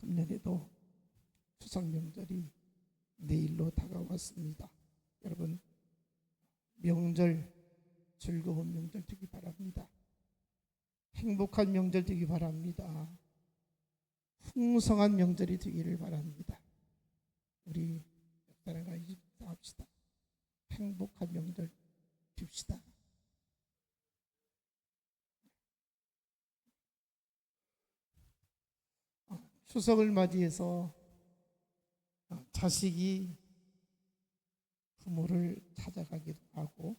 금년에도 추석 명절이 내일로 다가왔습니다. 여러분, 명절, 즐거운 명절 되기 바랍니다. 행복한 명절 되기 바랍니다. 풍성한 명절이 되기를 바랍니다. 우리 옆사람과 인사합시다. 행복한 명절 줍시다. 추석을 맞이해서 자식이 부모를 찾아가기도 하고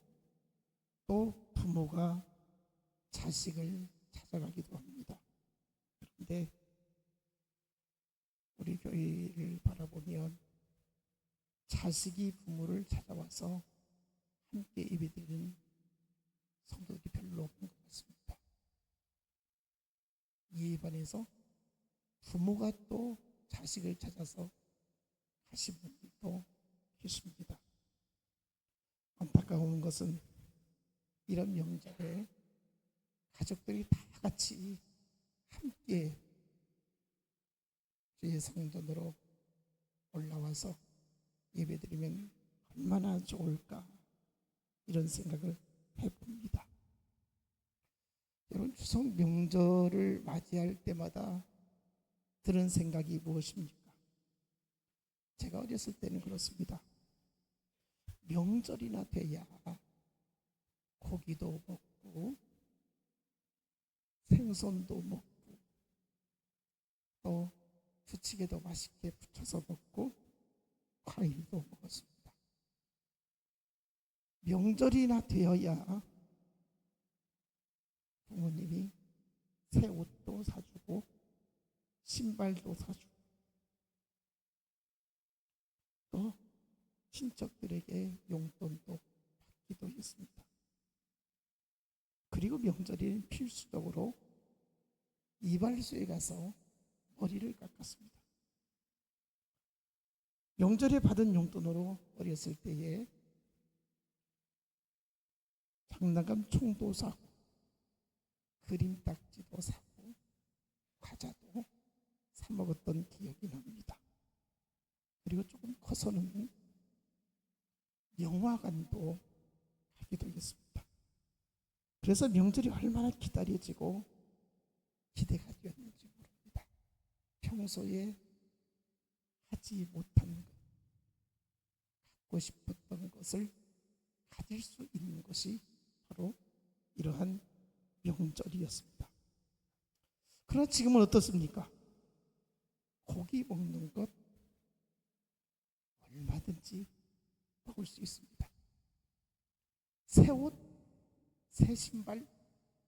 또 부모가 자식을 찾아가기도 합니다. 그런데 우리 교회를 바라보면 자식이 부모를 찾아와서 함께 예배드리는 성도들이 별로 없는 것 같습니다. 이에 반해서 부모가 또 자식을 찾아서 가신 분들도 계십니다. 안타까운 것은 이런 명절에 가족들이 다 같이 함께 주의 성전으로 올라와서 예배드리면 얼마나 좋을까, 이런 생각을 해봅니다. 여러분, 추석 명절을 맞이할 때마다 드는 생각이 무엇입니까? 제가 어렸을 때는 그렇습니다. 명절이나 돼야 고기도 먹고 생선도 먹고 또 부치게도 맛있게 부쳐서 먹고 과일도 먹었습니다. 명절이나 되어야 부모님이 새 옷도 사주고 신발도 사주고 또 친척들에게 용돈도 받기도 했습니다. 그리고 명절에는 필수적으로 이발소에 가서 머리를 깎았습니다. 명절에 받은 용돈으로 어렸을 때에 장난감 총도 사고 그림 딱지도 사고 과자도 사 먹었던 기억이 납니다. 그리고 조금 커서는 영화관도 가기도 했습니다. 그래서 명절이 얼마나 기다려지고 기대가 되었는지 모릅니다. 평소에 하지 못한 것, 갖고 싶었던 것을 가질 수 있는 것이 바로 이러한 명절이었습니다. 그러나 지금은 어떻습니까? 고기 먹는 것 얼마든지 먹을 수 있습니다. 새 옷, 새 신발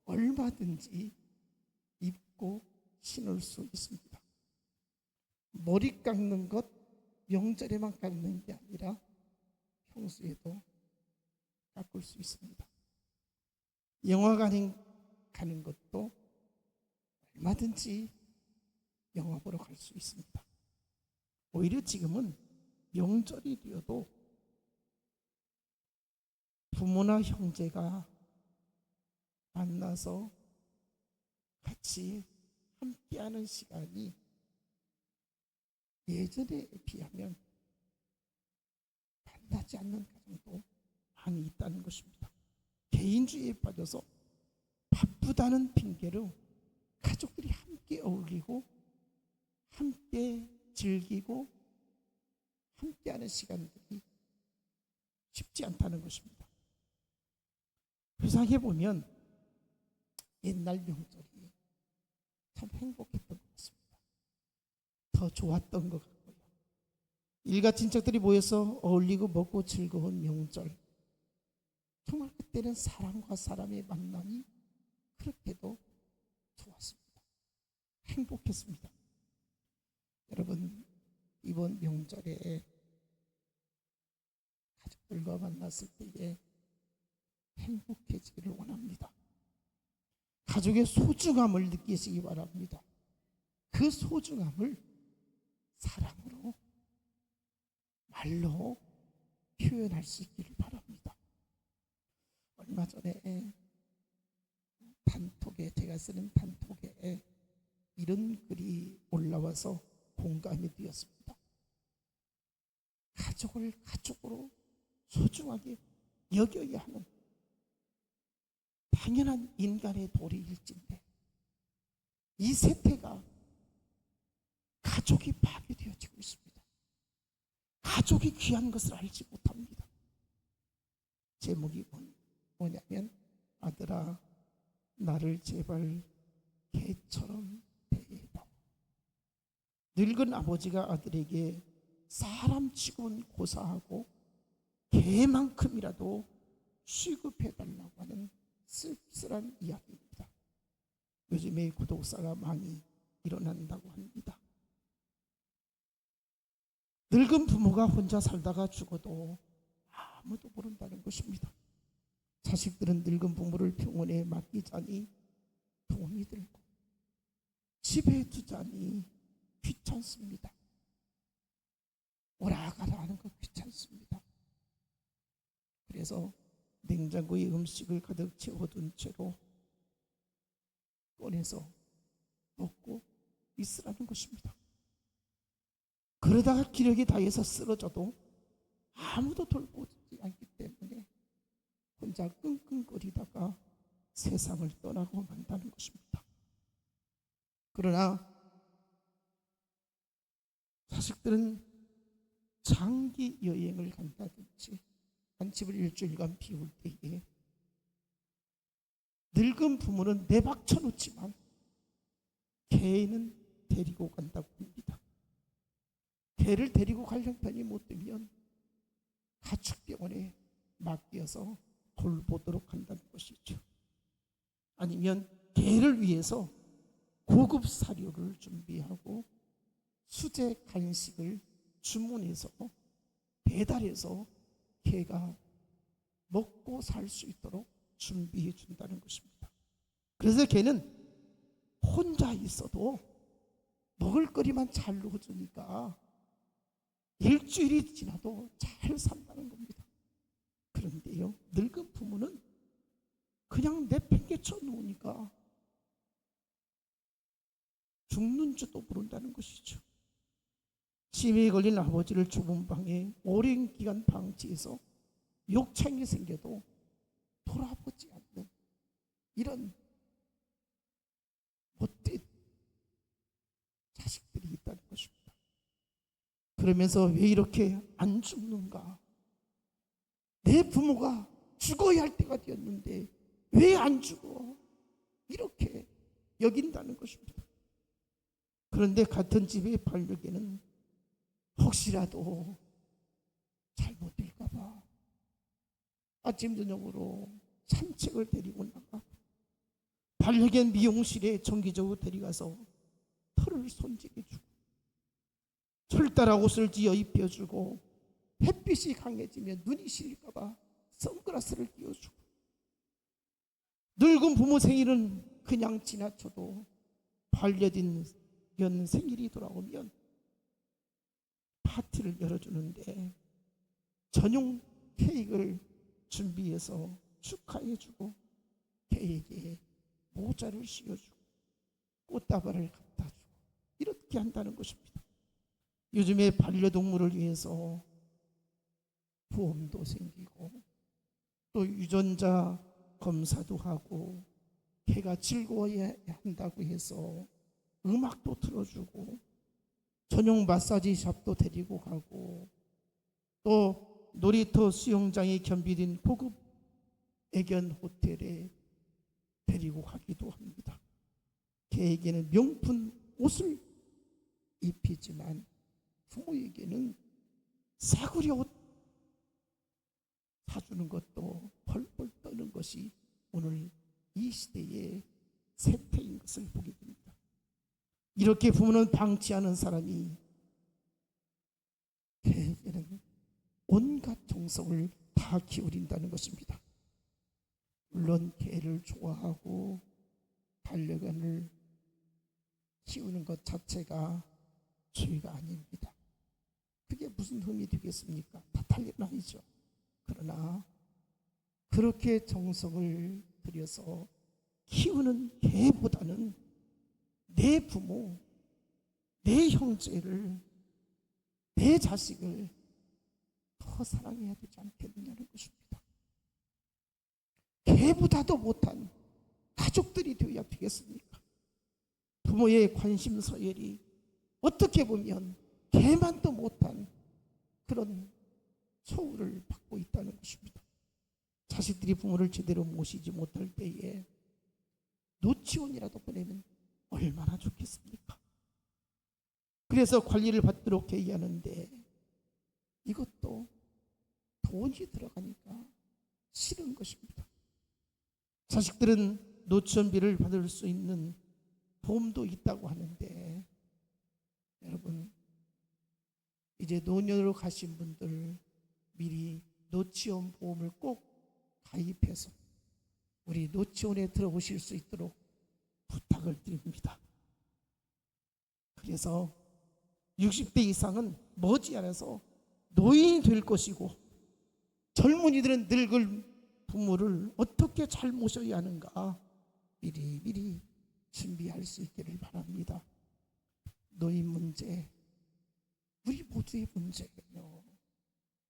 얼마든지 입고 신을 수 있습니다. 머리 깎는 것 명절에만 깎는 게 아니라 평소에도 깎을 수 있습니다. 영화관에 가는 것도 얼마든지 영화 보러 갈 수 있습니다. 오히려 지금은 명절이 되어도 부모나 형제가 만나서 같이 함께하는 시간이 예전에 비하면 만나지 않는 가정도 많이 있다는 것입니다. 개인주의에 빠져서 바쁘다는 핑계로 가족들이 함께 어울리고 함께 즐기고 함께하는 시간들이 쉽지 않다는 것입니다. 회상해보면 옛날 명절이 참 행복했던 것 같습니다. 더 좋았던 것 같고요. 일가 친척들이 모여서 어울리고 먹고 즐거운 명절, 정말 그때는 사람과 사람의 만남이 그렇게도 좋았습니다. 행복했습니다. 여러분, 이번 명절에 가족들과 만났을 때에 행복해지기를 원합니다. 가족의 소중함을 느끼시기 바랍니다. 그 소중함을 사랑으로, 말로 표현할 수 있기를 바랍니다. 얼마 전에 단톡에, 제가 쓰는 단톡에 이런 글이 올라와서 공감이 되었습니다. 가족을 가족으로 소중하게 여겨야 하는 당연한 인간의 도리일진데 이 세태가 가족이 파괴되어지고 있습니다. 가족이 귀한 것을 알지 못합니다. 제목이 뭐냐면 아들아 나를 제발 개처럼 대해봐. 늙은 아버지가 아들에게 사람 치고는 고사하고 개만큼이라도 취급해달라고 하는 씁쓸한 이야기입니다. 요즘에 구독사가 많이 일어난다고 합니다. 늙은 부모가 혼자 살다가 죽어도 아무도 모른다는 것입니다. 자식들은 늙은 부모를 병원에 맡기자니 돈이 들고 집에 두자니 귀찮습니다. 오라가라 하는 거 귀찮습니다. 그래서 냉장고에 음식을 가득 채워둔 채로 꺼내서 먹고 있으라는 것입니다. 그러다가 기력이 다해서 쓰러져도 아무도 돌보지 않기 때문에 혼자 끙끙거리다가 세상을 떠나고 만다는 것입니다. 그러나 자식들은 장기 여행을 간다든지 한 집을 일주일간 비울 때에 늙은 부모는 내박쳐 놓지만 개는 데리고 간다고 합니다. 개를 데리고 갈 형편이 못 되면 가축병원에 맡겨서 돌보도록 한다는 것이죠. 아니면 개를 위해서 고급 사료를 준비하고 수제 간식을 주문해서 배달해서 개가 먹고 살 수 있도록 준비해 준다는 것입니다. 그래서 개는 혼자 있어도 먹을거리만 잘 넣어주니까 일주일이 지나도 잘 산다는 겁니다. 그런데요, 늙은 부모는 그냥 내팽개쳐 놓으니까 죽는 줄도 모른다는 것이죠. 치매에 걸린 아버지를 좁은 방에 오랜 기간 방치해서 욕창이 생겨도 돌아보지 않는 이런 못된 자식들이 있다는 것입니다. 그러면서 왜 이렇게 안 죽는가? 내 부모가 죽어야 할 때가 되었는데 왜 안 죽어? 이렇게 여긴다는 것입니다. 그런데 같은 집의 반려견은 혹시라도 잘못될까 봐 아침 저녁으로 산책을 데리고 나가 반려견 미용실에 정기적으로 데려가서 털을 손질해주고 철따라 옷을 지어 입혀주고 햇빛이 강해지면 눈이 시릴까 봐 선글라스를 끼워주고 늙은 부모 생일은 그냥 지나쳐도 반려견 생일이 돌아오면 파티를 열어주는데 전용 케이크를 준비해서 축하해주고 개에게 모자를 씌워주고 꽃다발을 갖다주고 이렇게 한다는 것입니다. 요즘에 반려동물을 위해서 보험도 생기고 또 유전자 검사도 하고 개가 즐거워야 한다고 해서 음악도 틀어주고 전용 마사지 샵도 데리고 가고 또 놀이터 수영장에 겸비된 고급 애견 호텔에 데리고 가기도 합니다. 개에게는 명품 옷을 입히지만 부모에게는 싸구려 옷 사주는 것도 펄펄 떠는 것이 오늘 이 시대의 세태인 것을 보게 됩니다. 이렇게 부모는 방치하는 사람이 개에게는 온갖 정성을 다 기울인다는 것입니다. 물론 개를 좋아하고 반려견을 키우는 것 자체가 죄가 아닙니다. 그게 무슨 흠이 되겠습니까? 탓할 일은 아니죠. 그러나 그렇게 정성을 들여서 키우는 개보다는 내 부모, 내 형제를, 내 자식을 더 사랑해야 되지 않겠느냐는 것입니다. 개보다도 못한 가족들이 되어야 되겠습니까? 부모의 관심 서열이 어떻게 보면 개만도 못한 그런 소우를 받고 있다는 것입니다. 자식들이 부모를 제대로 모시지 못할 때에 노치원이라도 보내면 얼마나 좋겠습니까? 그래서 관리를 받도록 해야 하는데 이것도 돈이 들어가니까 싫은 것입니다. 자식들은 노치원비를 받을 수 있는 보험도 있다고 하는데, 여러분 이제 노년으로 가신 분들 미리 노치원 보험을 꼭 가입해서 우리 노치원에 들어오실 수 있도록 부탁을 드립니다. 그래서 60대 이상은 머지않아서 노인이 될 것이고, 젊은이들은 늙을 부모를 어떻게 잘 모셔야 하는가 미리 준비할 수 있기를 바랍니다. 노인 문제 우리 모두의 문제예요.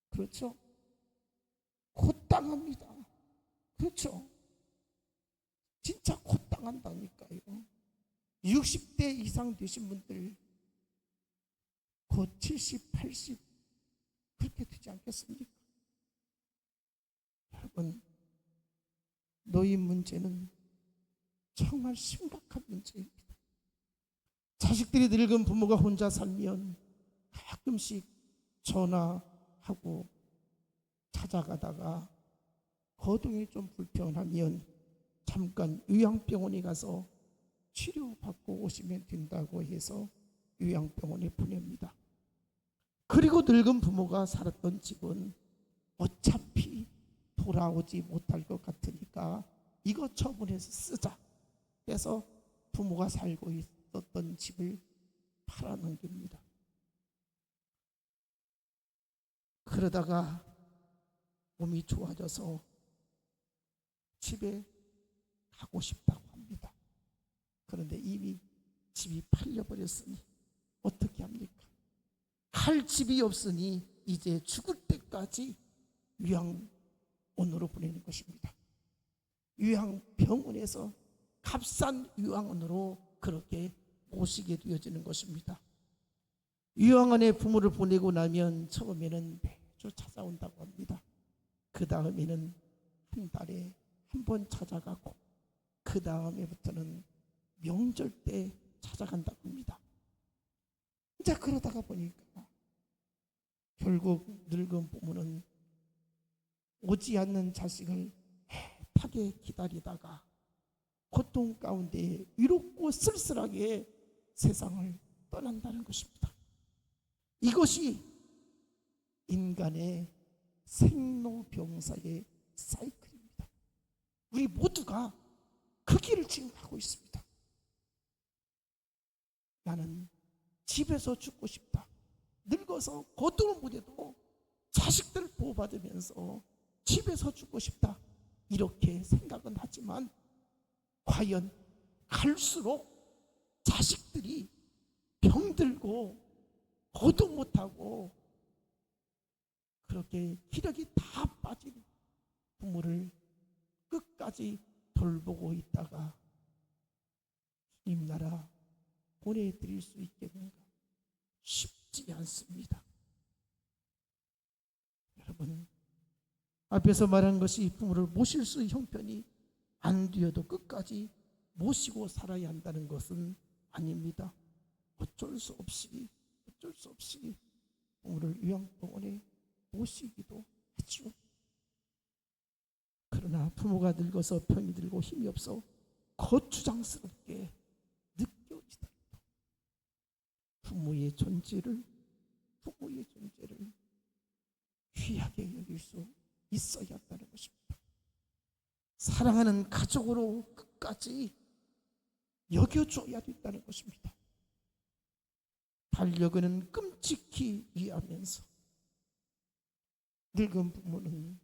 그렇죠? 곧 당합니다. 그렇죠? 진짜 곧 당한다니까요. 60대 이상 되신 분들 곧 70, 80 그렇게 되지 않겠습니까? 여러분, 노인 문제는 정말 심각한 문제입니다. 자식들이 늙은 부모가 혼자 살면 가끔씩 전화하고 찾아가다가 거동이 좀 불편하면 잠깐 요양병원에 가서 치료받고 오시면 된다고 해서 요양병원에 보냅니다. 그리고 늙은 부모가 살았던 집은 어차피 돌아오지 못할 것 같으니까 이거 처분해서 쓰자 해서 부모가 살고 있었던 집을 팔아넘깁니다. 그러다가 몸이 좋아져서 집에 가고 싶다고 합니다. 그런데 이미 집이 팔려버렸으니 어떻게 합니까? 갈 집이 없으니 이제 죽을 때까지 요양원으로 보내는 것입니다. 요양병원에서 값싼 요양원으로 그렇게 모시게 되어지는 것입니다. 요양원에 부모를 보내고 나면 처음에는 매주 찾아온다고 합니다. 그 다음에는 한 달에 한 번 찾아가고, 그 다음에부터는 명절 때 찾아간다고 합니다. 이제 그러다가 보니까 결국 늙은 부모는 오지 않는 자식을 애타게 기다리다가 고통 가운데 위롭고 쓸쓸하게 세상을 떠난다는 것입니다. 이것이 인간의 생로병사의 사이클입니다. 우리 모두가 그 길을 지금 가고 있습니다. 나는 집에서 죽고 싶다. 늙어서 고통을 못해도 자식들을 보호받으면서 집에서 죽고 싶다. 이렇게 생각은 하지만 과연 갈수록 자식들이 병들고 고도 못하고 그렇게 기력이 다 빠진 부모를 끝까지 돌보고 있다가 주님 나라 보내드릴 수 있겠는가? 쉽지 않습니다. 여러분, 앞에서 말한 것이 부모를 모실 수 있는 형편이 안 되어도 끝까지 모시고 살아야 한다는 것은 아닙니다. 어쩔 수 없이 부모를 요양병원에 모시기도 했죠. 그러나 부모가 늙어서 병이 들고 힘이 없어 거추장스럽게 느껴지더라도 부모의 존재를 귀하게 여길 수 있어야 한다는 것입니다. 사랑하는 가족으로 끝까지 여겨줘야 된다는 것입니다. 반려견은 끔찍히 위하면서 늙은 부모는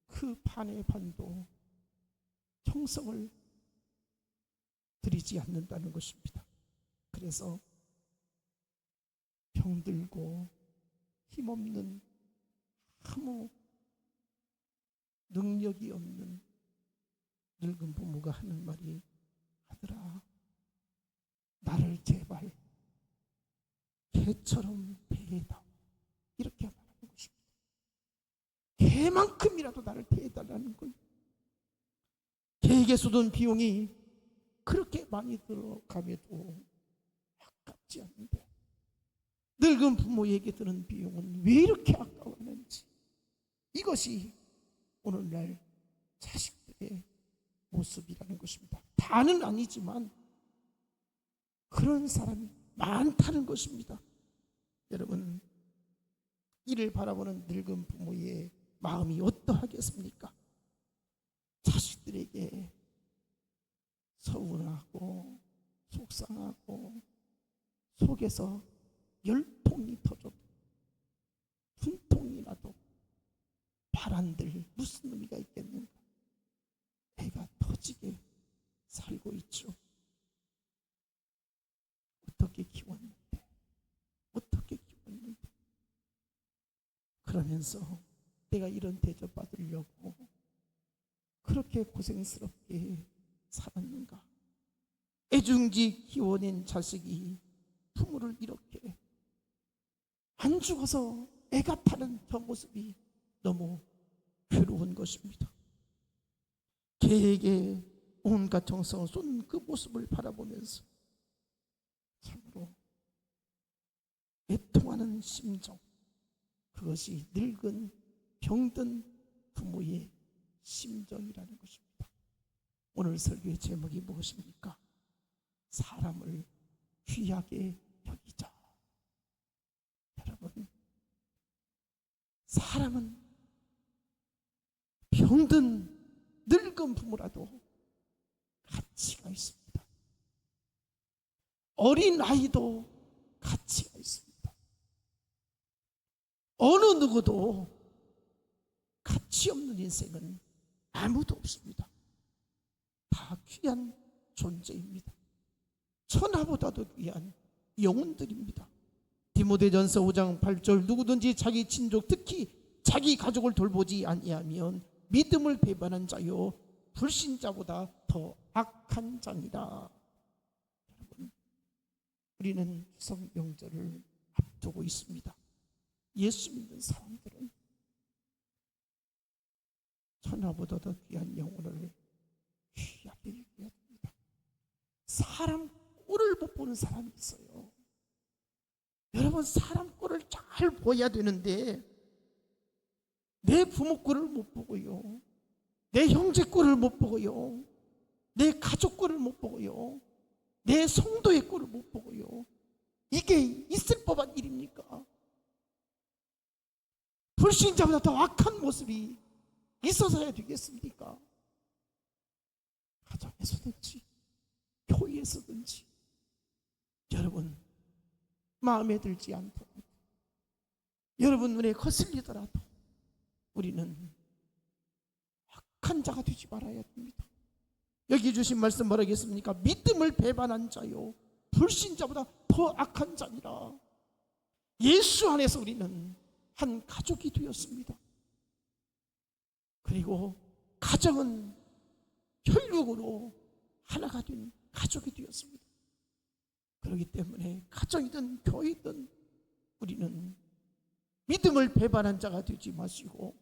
그 반의 반도 정성을 들이지 않는다는 것입니다. 그래서 병들고 힘없는, 아무 능력이 없는 늙은 부모가 하는 말이, 아들아, 나를 제발 개처럼 대해다. 이렇게 말하는 것입니다. 개만큼이라도 나를 대해달라는 거예요. 개에게 쏟은 비용이 그렇게 많이 들어감에도 아깝지 않는데, 늙은 부모에게 드는 비용은 왜 이렇게 아까웠는지, 이것이 오늘날 자식들의 모습이라는 것입니다. 다는 아니지만 그런 사람이 많다는 것입니다. 여러분, 이를 바라보는 늙은 부모의 마음이 어떠하겠습니까? 자식들에게 서운하고 속상하고 속에서 열통이 터져도 분통이 나도 바란들 무슨 의미가 있겠는가? 애가 터지게 살고 있죠. 어떻게 키웠는데, 어떻게 키웠는데, 그러면서 내가 이런 대접 받으려고 그렇게 고생스럽게 살았는가? 애중지 키워낸 자식이 부모를 이렇게 안 죽어서 애가 타는 저 모습이 너무 괴로운 것입니다. 개에게 온갖 정성을 쏟는 그 모습을 바라보면서 참으로 애통하는 심정, 그것이 늙은 병든 부모의 심정이라는 것입니다. 오늘 설교의 제목이 무엇입니까? 사람을 귀하게 여기자. 여러분, 사람은 병든 늙은 부모라도 가치가 있습니다. 어린 아이도 가치가 있습니다. 어느 누구도 가치 없는 인생은 아무도 없습니다. 다 귀한 존재입니다. 천하보다도 귀한 영혼들입니다. 디모데전서 5장 8절, 누구든지 자기 친족, 특히 자기 가족을 돌보지 아니하면 믿음을 배반한 자요 불신자보다 더 악한 자니라. 여러분, 우리는 추석 명절을 앞두고 있습니다. 예수 믿는 사람들은 천하보다 더 귀한 영혼을 귀하게 여겨야 됩니다. 사람 꼴을 못 보는 사람이 있어요. 여러분, 사람 꼴을 잘 보여야 되는데 내 부모 꼴을 못 보고요, 내 형제 꼴을 못 보고요, 내 가족 꼴을 못 보고요, 내 성도의 꼴을 못 보고요. 이게 있을 법한 일입니까? 불신자보다 더 악한 모습이 있어서야 되겠습니까? 가정에서든지 교회에서든지 여러분 마음에 들지 않더라도, 여러분 눈에 거슬리더라도 우리는 악한 자가 되지 말아야 됩니다. 여기 주신 말씀 뭐라겠습니까? 믿음을 배반한 자요 불신자보다 더 악한 자니라. 예수 안에서 우리는 한 가족이 되었습니다. 그리고 가정은 혈육으로 하나가 된 가족이 되었습니다. 그렇기 때문에 가정이든 교회든 우리는 믿음을 배반한 자가 되지 마시고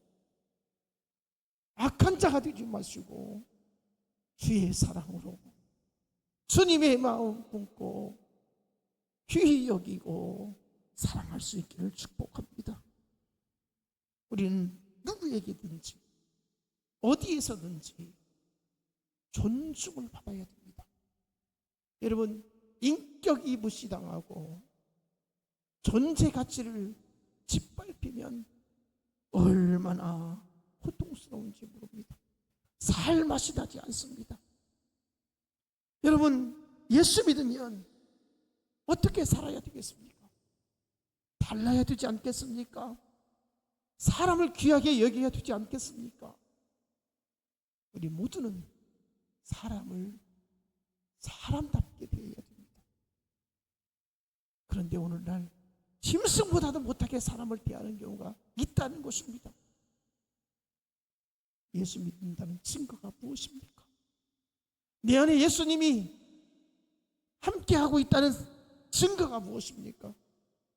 악한 자가 되지 마시고 주의 사랑으로 주님의 마음 품고 귀히 여기고 사랑할 수 있기를 축복합니다. 우리는 누구에게든지 어디에서든지 존중을 받아야 됩니다. 여러분, 인격이 무시당하고 존재 가치를 짓밟히면 얼마나 고통스러운지 모릅니다. 살맛이 나지 않습니다. 여러분, 예수 믿으면 어떻게 살아야 되겠습니까? 달라야 되지 않겠습니까? 사람을 귀하게 여겨야 되지 않겠습니까? 우리 모두는 사람을 사람답게 대해야 됩니다. 그런데 오늘날 짐승보다도 못하게 사람을 대하는 경우가 있다는 것입니다. 예수 믿는다는 증거가 무엇입니까? 내 안에 예수님이 함께하고 있다는 증거가 무엇입니까?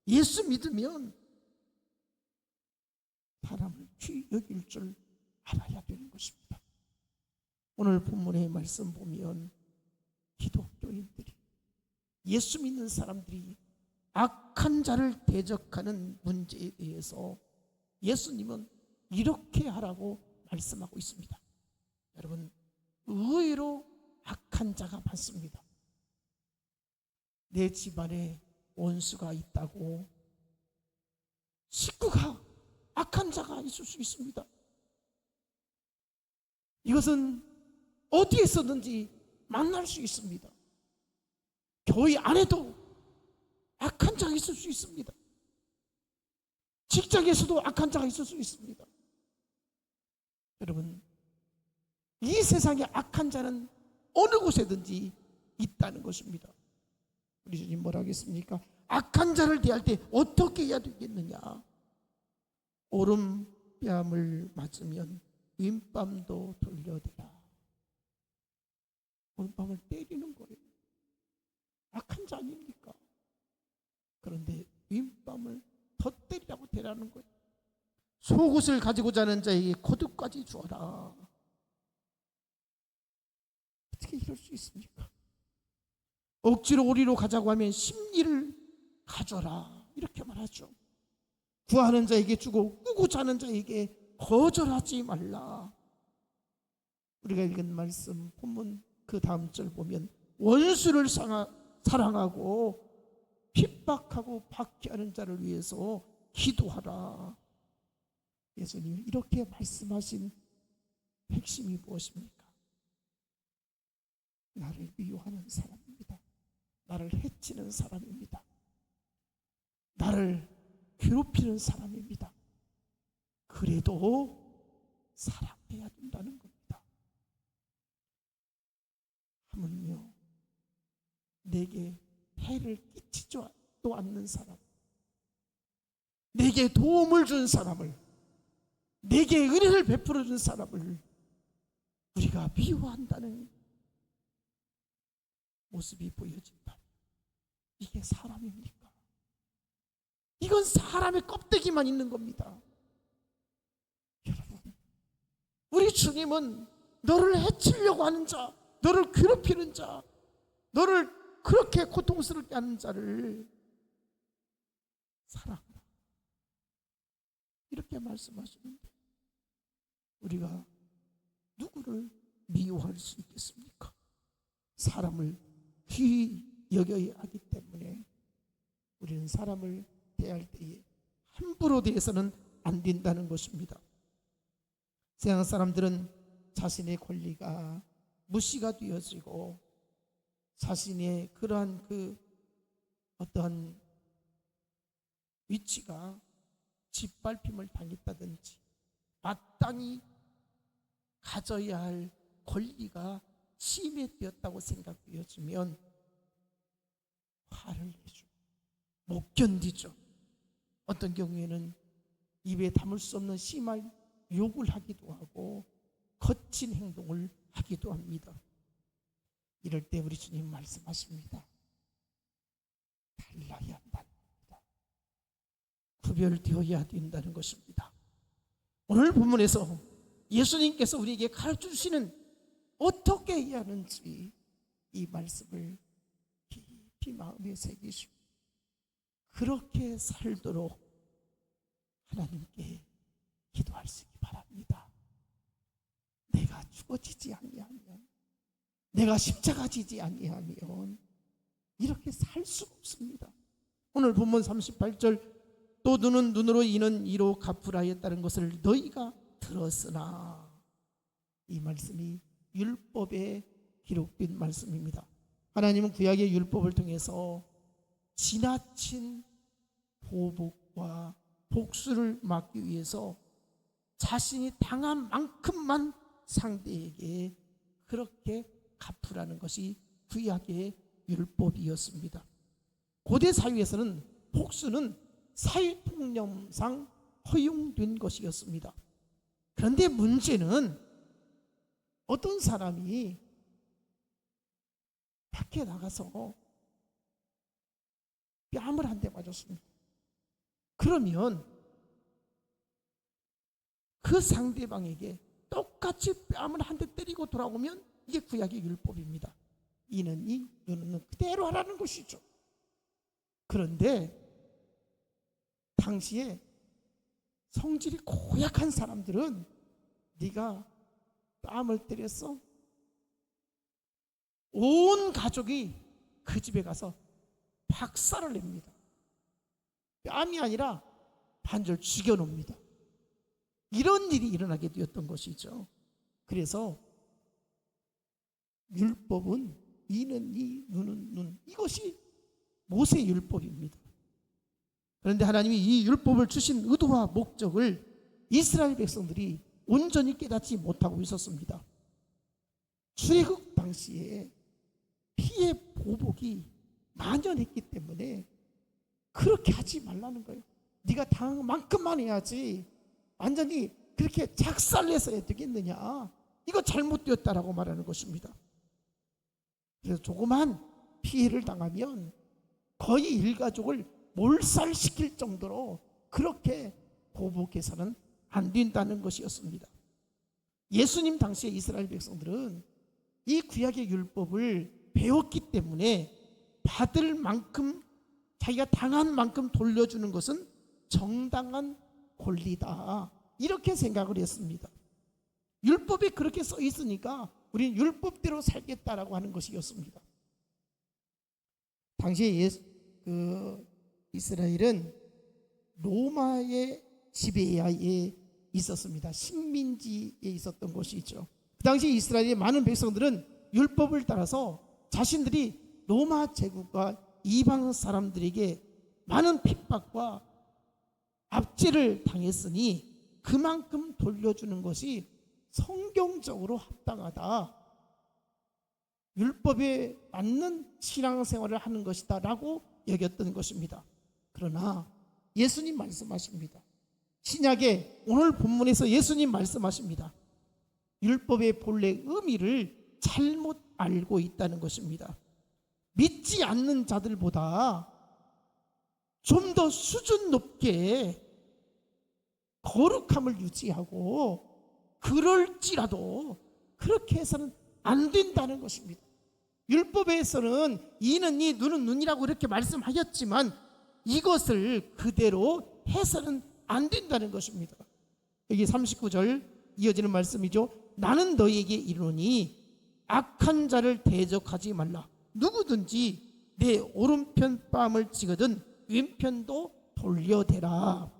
예수 믿으면 사람을 귀히 여길 줄 알아야 되는 것입니다. 오늘 본문의 말씀 보면 기독교인들이, 예수 믿는 사람들이 악한 자를 대적하는 문제에 대해서 예수님은 이렇게 하라고 말씀하고 있습니다. 여러분, 의외로 악한 자가 많습니다. 내 집안에 원수가 있다고 식구가 악한 자가 있을 수 있습니다. 이것은 어디에서든지 만날 수 있습니다. 교회 안에도 악한 자가 있을 수 있습니다. 직장에서도 악한 자가 있을 수 있습니다. 여러분, 이 세상에 악한 자는 어느 곳에든지 있다는 것입니다. 우리 주님 뭐라 하겠습니까? 악한 자를 대할 때 어떻게 해야 되겠느냐? 오른뺨을 맞으면 왼뺨도 돌려대라. 오른뺨을 때리는 거예요. 악한 자 아닙니까? 그런데 왼뺨을 더 때리라고 대라는 거예요. 속옷을 가지고 자는 자에게 겉옷까지 주어라. 어떻게 이럴 수 있습니까? 억지로 오리로 가자고 하면 심리를 가져라, 이렇게 말하죠. 구하는 자에게 주고 꾸고 자는 자에게 거절하지 말라. 우리가 읽은 말씀 본문 그 다음 절 보면 원수를 사랑하고 핍박하고 박해하는 자를 위해서 기도하라. 예수님이 이렇게 말씀하신 핵심이 무엇입니까? 나를 미워하는 사람입니다. 나를 해치는 사람입니다. 나를 괴롭히는 사람입니다. 그래도 사랑해야 된다는 겁니다. 하물며 내게 해를 끼치지도 않는 사람, 내게 도움을 준 사람을, 내게 은혜를 베풀어 준 사람을 우리가 미워한다는 모습이 보여진다. 이게 사람입니까? 이건 사람의 껍데기만 있는 겁니다. 여러분, 우리 주님은 너를 해치려고 하는 자, 너를 괴롭히는 자, 너를 그렇게 고통스럽게 하는 자를 사랑하라, 이렇게 말씀하시는데 우리가 누구를 미워할 수 있겠습니까? 사람을 귀히 여겨야 하기 때문에 우리는 사람을 대할 때에 함부로 대해서는 안 된다는 것입니다. 세상 사람들은 자신의 권리가 무시가 되어지고 자신의 그러한 그 어떠한 위치가 짓밟힘을 당했다든지 마땅히 가져야 할 권리가 침해되었다고 생각되어지면 화를 내죠. 못 견디죠. 어떤 경우에는 입에 담을 수 없는 심한 욕을 하기도 하고 거친 행동을 하기도 합니다. 이럴 때 우리 주님 말씀하십니다. 달라야 한다는 겁니다. 구별되어야 된다는 것입니다. 오늘 본문에서 예수님께서 우리에게 가르쳐 주시는 어떻게 해야 하는지 이 말씀을 깊이 마음에 새기시고 그렇게 살도록 하나님께 기도하시기 바랍니다. 내가 죽어지지 아니하면, 내가 십자가 지지 아니하면 이렇게 살 수가 없습니다. 오늘 본문 38절 또 눈은 눈으로 이는 이로 갚으라 했다는 것을 너희가 들었으나, 이 말씀이 율법에 기록된 말씀입니다. 하나님은 구약의 율법을 통해서 지나친 보복과 복수를 막기 위해서 자신이 당한 만큼만 상대에게 그렇게 갚으라는 것이 구약의 율법이었습니다. 고대 사회에서는 복수는 사회통념상 허용된 것이었습니다. 그런데 문제는 어떤 사람이 밖에 나가서 뺨을 한 대 맞았습니다. 그러면 그 상대방에게 똑같이 뺨을 한 대 때리고 돌아오면 이게 구약의 율법입니다. 이는 이, 너는 너 그대로 하라는 것이죠. 그런데 당시에 성질이 고약한 사람들은 네가 뺨을 때렸어? 온 가족이 그 집에 가서 박살을 냅니다. 뺨이 아니라 반절 죽여놓습니다. 이런 일이 일어나게 되었던 것이죠. 그래서 율법은 이는 이, 눈은 눈, 이것이 모세 율법입니다. 그런데 하나님이 이 율법을 주신 의도와 목적을 이스라엘 백성들이 온전히 깨닫지 못하고 있었습니다. 출애굽 당시에 피해 보복이 만연했기 때문에 그렇게 하지 말라는 거예요. 네가 당한 만큼만 해야지 완전히 그렇게 작살내서 해야 되겠느냐, 이거 잘못되었다라고 말하는 것입니다. 그래서 조그만 피해를 당하면 거의 일가족을 몰살시킬 정도로 그렇게 보복해서는 안 된다는 것이었습니다. 예수님 당시에 이스라엘 백성들은 이 구약의 율법을 배웠기 때문에 받을 만큼, 자기가 당한 만큼 돌려주는 것은 정당한 권리다, 이렇게 생각을 했습니다. 율법에 그렇게 써 있으니까 우리는 율법대로 살겠다라고 하는 것이었습니다. 당시에 이스라엘은 로마의 지배하에 있었습니다. 식민지에 있었던 것이죠. 그 당시 이스라엘의 많은 백성들은 율법을 따라서 자신들이 로마 제국과 이방 사람들에게 많은 핍박과 압제를 당했으니 그만큼 돌려주는 것이 성경적으로 합당하다, 율법에 맞는 신앙생활을 하는 것이다 라고 여겼던 것입니다. 그러나 예수님 말씀하십니다. 신약의 오늘 본문에서 예수님 말씀하십니다. 율법의 본래 의미를 잘못 알고 있다는 것입니다. 믿지 않는 자들보다 좀 더 수준 높게 거룩함을 유지하고 그럴지라도 그렇게 해서는 안 된다는 것입니다. 율법에서는 이는 이, 눈은 눈이라고 이렇게 말씀하였지만 이것을 그대로 해서는 안 된다는 것입니다. 여기 39절 이어지는 말씀이죠. 나는 너희에게 이르노니 악한 자를 대적하지 말라. 누구든지 내 오른편 뺨을 치거든 왼편도 돌려대라.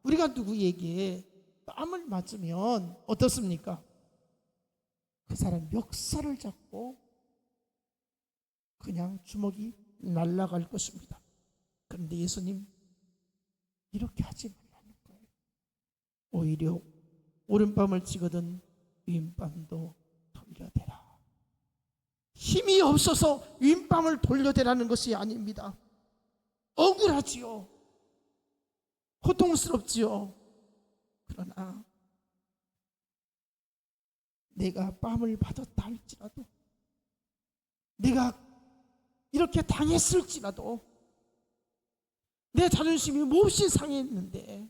우리가 누구에게 뺨을 맞으면 어떻습니까? 그 사람 멱살을 잡고 그냥 주먹이 날아갈 것입니다. 그런데 예수님 이렇게 하지 말라는 거예요. 오히려 오른뺨을 치거든 왼뺨도 돌려대라. 힘이 없어서 왼뺨을 돌려대라는 것이 아닙니다. 억울하지요. 고통스럽지요. 그러나 내가 뺨을 받았다 할지라도, 내가 이렇게 당했을지라도, 내 자존심이 몹시 상했는데,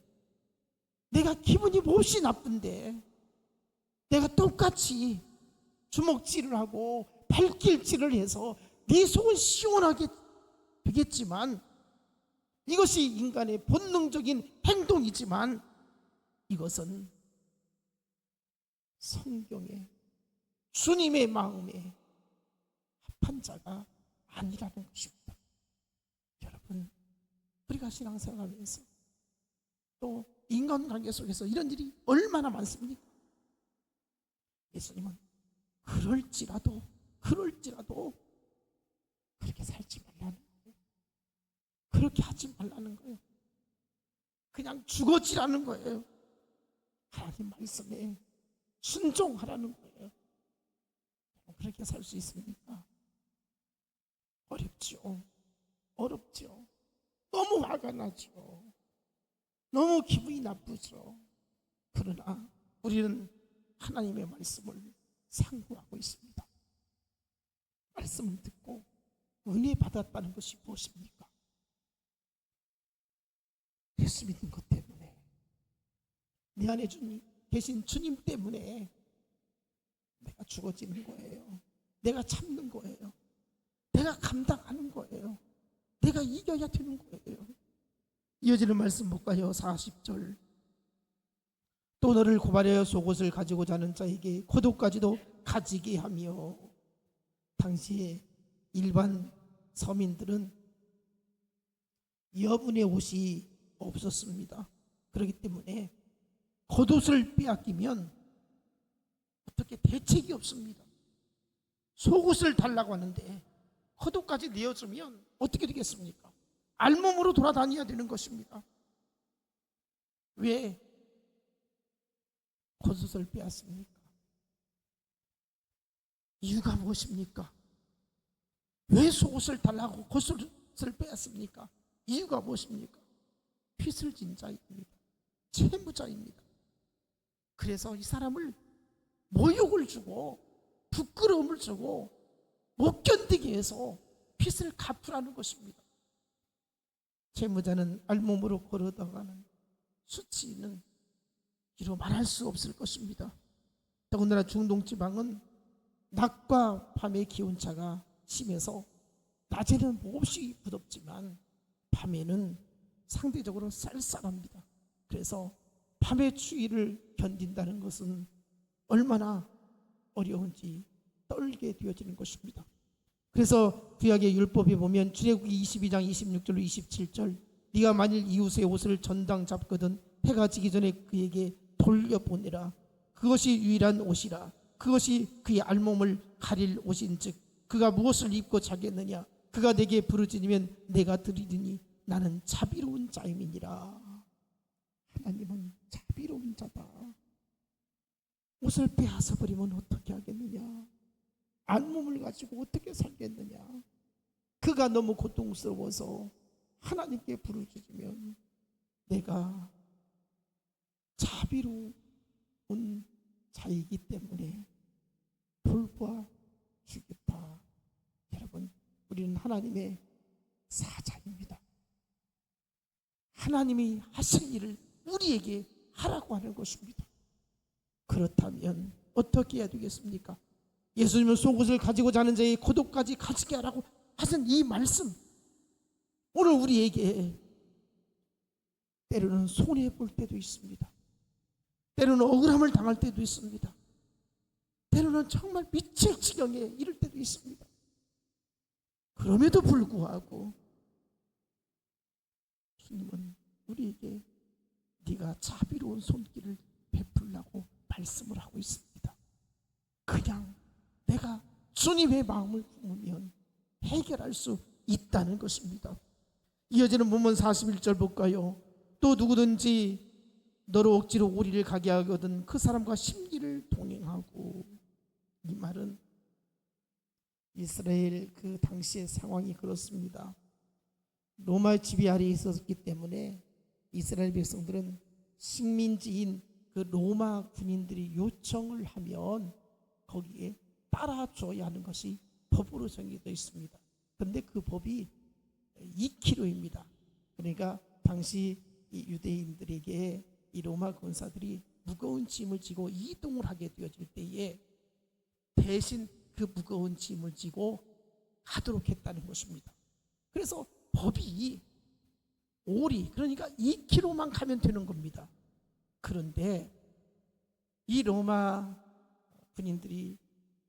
내가 기분이 몹시 나쁜데, 내가 똑같이 주먹질을 하고 발길질을 해서 네 속은 시원하게 되겠지만, 이것이 인간의 본능적인 행동이지만 이것은 성경에 주님의 마음에 합한 자가 아니라는 것입니다. 여러분, 우리가 신앙생활하면서 또 인간관계 속에서 이런 일이 얼마나 많습니까? 예수님은 그럴지라도 그렇게 살지 말라는 거예요. 그렇게 하지 말라는 거예요. 그냥 죽어지라는 거예요. 하나님 말씀에 순종하라는 거예요. 그렇게 살 수 있습니까? 어렵죠. 너무 화가 나죠. 너무 기분이 나쁘죠. 그러나 우리는 하나님의 말씀을 상고하고 있습니다. 말씀을 듣고 은혜 받았다는 것이 무엇입니까? 예수 믿는 것 때문에, 내 안에 계신 주님 때문에 내가 죽어지는 거예요. 내가 참는 거예요. 내가 감당하는 거예요. 내가 이겨야 되는 거예요. 이어지는 말씀 볼까요? 40절. 또 너를 고발하여 속옷을 가지고 자는 자에게 겉옷까지도 가지게 하며. 당시에 일반 서민들은 여분의 옷이 없었습니다. 그렇기 때문에 겉옷을 빼앗기면 어떻게 대책이 없습니다. 속옷을 달라고 하는데 겉옷까지 내어주면 어떻게 되겠습니까? 알몸으로 돌아다녀야 되는 것입니다. 왜 겉옷을 빼앗습니까? 이유가 무엇입니까? 왜 속옷을 달라고 겉옷을 빼앗습니까? 이유가 무엇입니까? 빚을 진 자입니다. 채무자입니다. 그래서 이 사람을 모욕을 주고 부끄러움을 주고 못 견디게 해서 빚을 갚으라는 것입니다. 채무자는 알몸으로 걸어다가는 수치는 이루 말할 수 없을 것입니다. 더군다나 중동 지방은 낮과 밤의 기온차가 심해서 낮에는 몹시 무덥지만 밤에는 상대적으로 쌀쌀합니다. 그래서 밤의 추위를 견딘다는 것은 얼마나 어려운지 떨게 되어지는 것입니다. 그래서 구약의 율법에 보면 출애굽기 22장 26절로 27절, 네가 만일 이웃의 옷을 전당 잡거든 해가 지기 전에 그에게 돌려보내라. 그것이 유일한 옷이라. 그것이 그의 알몸을 가릴 옷인즉 그가 무엇을 입고 자겠느냐. 그가 내게 부르짖으면 내가 드리리니 나는 자비로운 자임이니라. 하나님은 자비로운 자다. 옷을 빼앗아 버리면 어떻게 하겠느냐. 알몸을 가지고 어떻게 살겠느냐. 그가 너무 고통스러워서 하나님께 부르짖으면 내가 자비로운 자이기 때문에 돌봐 주겠다. 여러분, 우리는 하나님의 사자입니다. 하나님이 하실 일을 우리에게 하라고 하는 것입니다. 그렇다면 어떻게 해야 되겠습니까? 예수님은 속옷을 가지고 자는 자의 겉옷까지 가지게 하라고 하신 이 말씀, 오늘 우리에게 때로는 손해볼 때도 있습니다. 때로는 억울함을 당할 때도 있습니다. 때로는 정말 미칠 지경에 이를 때도 있습니다. 그럼에도 불구하고 주님은 우리에게 네가 자비로운 손길을 베풀라고 말씀을 하고 있습니다. 그냥 내가 주님의 마음을 품으면 해결할 수 있다는 것입니다. 이어지는 본문 41절 볼까요? 또 누구든지 너로 억지로 오리를 가게 하거든 그 사람과 심기를 동행하고. 이 말은 이스라엘 그 당시의 상황이 그렇습니다. 로마의 지배 아래에 있었기 때문에 이스라엘 백성들은 식민지인 그 로마 군인들이 요청을 하면 거기에 따라줘야 하는 것이 법으로 정해져 있습니다. 그런데 그 법이 2kg입니다. 그러니까 당시 이 유대인들에게 이 로마 군사들이 무거운 짐을 지고 이동을 하게 되어질 때에 대신 그 무거운 짐을 지고 가도록 했다는 것입니다. 그래서 법이 오리, 그러니까 2kg만 가면 되는 겁니다. 그런데 이 로마 군인들이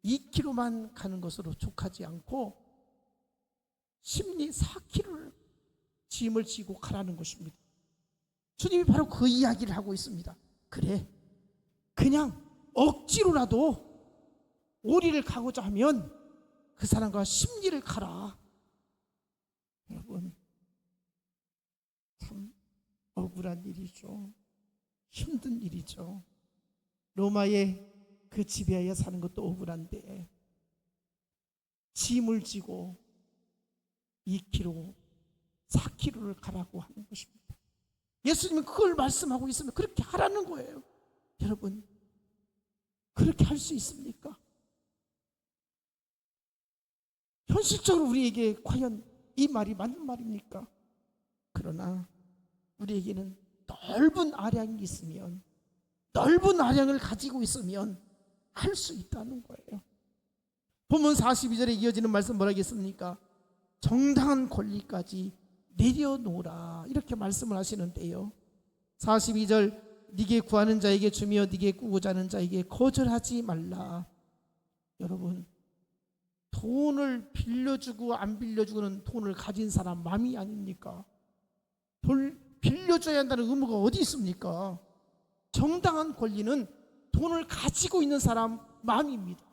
2kg만 가는 것으로 족하지 않고 심리 4kg를 짐을 지고 가라는 것입니다. 주님이 바로 그 이야기를 하고 있습니다. 그래, 그냥 억지로라도 오리를 가고자 하면 그 사람과 심리를 가라. 여러분, 참 억울한 일이죠. 힘든 일이죠. 로마의 그 지배하에 사는 것도 억울한데 짐을 지고 2kg, 4kg를 가라고 하는 것입니다. 예수님은 그걸 말씀하고 있으면 그렇게 하라는 거예요. 여러분, 그렇게 할 수 있습니까? 현실적으로 우리에게 과연 이 말이 맞는 말입니까? 그러나 우리에게는 넓은 아량이 있으면, 넓은 아량을 가지고 있으면 할 수 있다는 거예요. 본문 42절에 이어지는 말씀 뭐라 하겠습니까? 정당한 권리까지 내려놓으라, 이렇게 말씀을 하시는데요, 42절, 네게 구하는 자에게 주며 네게 꾸고자 하는 자에게 거절하지 말라. 여러분, 돈을 빌려주고 안 빌려주고는 돈을 가진 사람 마음이 아닙니까? 돈 빌려줘야 한다는 의무가 어디 있습니까? 정당한 권리는 돈을 가지고 있는 사람 마음입니다.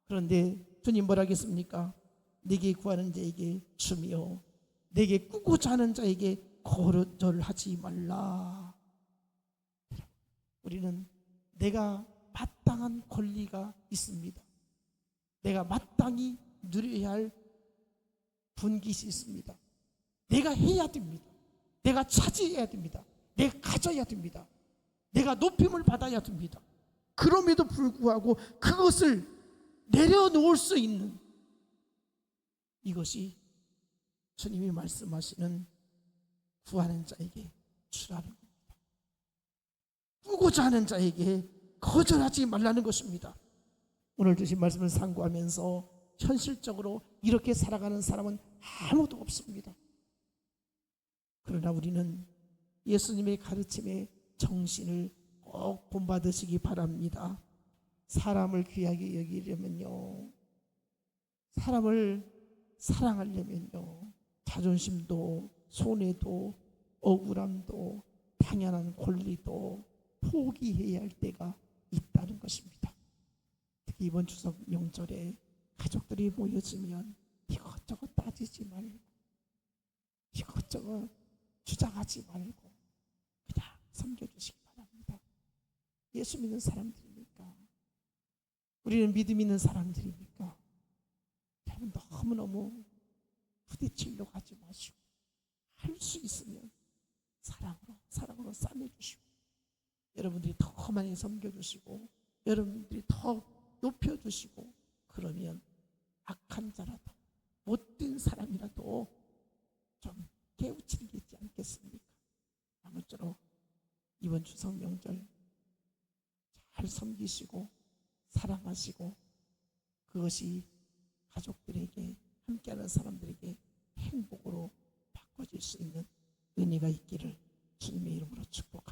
그런데 주님 뭐라 하겠습니까? 네게 구하는 자에게 주며 네게 꾸고자 하는 자에게 거절하지 말라. 우리는 내가 마땅한 권리가 있습니다. 내가 마땅히 누려야 할 분깃이 있습니다. 내가 해야 됩니다. 내가 차지해야 됩니다. 내가 가져야 됩니다. 내가 높임을 받아야 됩니다. 그럼에도 불구하고 그것을 내려놓을 수 있는, 이것이 주님이 말씀하시는 구하는 자에게 주라는 겁니다. 꾸고자 하는 자에게 거절하지 말라는 것입니다. 오늘 주신 말씀을 상고하면서 현실적으로 이렇게 살아가는 사람은 아무도 없습니다. 그러나 우리는 예수님의 가르침에 정신을 꼭 본받으시기 바랍니다. 사람을 귀하게 여기려면요, 사람을 사랑하려면요, 자존심도 손해도 억울함도 당연한 권리도 포기해야 할 때가 있다는 것입니다. 특히 이번 추석 명절에 가족들이 모여지면 이것저것 따지지 말고, 이것저것 주장하지 말고 그냥 섬겨주시기 바랍니다. 예수 믿는 사람들이니까, 우리는 믿음 있는 사람들이니까, 여러분 너무너무 부딪히려고 하지 마시고, 할 수 있으면 사랑으로 싸매주시고, 여러분들이 더 많이 섬겨주시고, 여러분들이 더 높여주시고, 그러면 악한 자라도 못된 사람이라도 좀 깨우치는 게 있지 않겠습니까? 아무쪼록 이번 추석 명절 잘 섬기시고 사랑하시고, 그것이 가족들에게, 함께하는 사람들에게 행복으로 바꿔질 수 있는 은혜가 있기를 주님의 이름으로 축복합니다.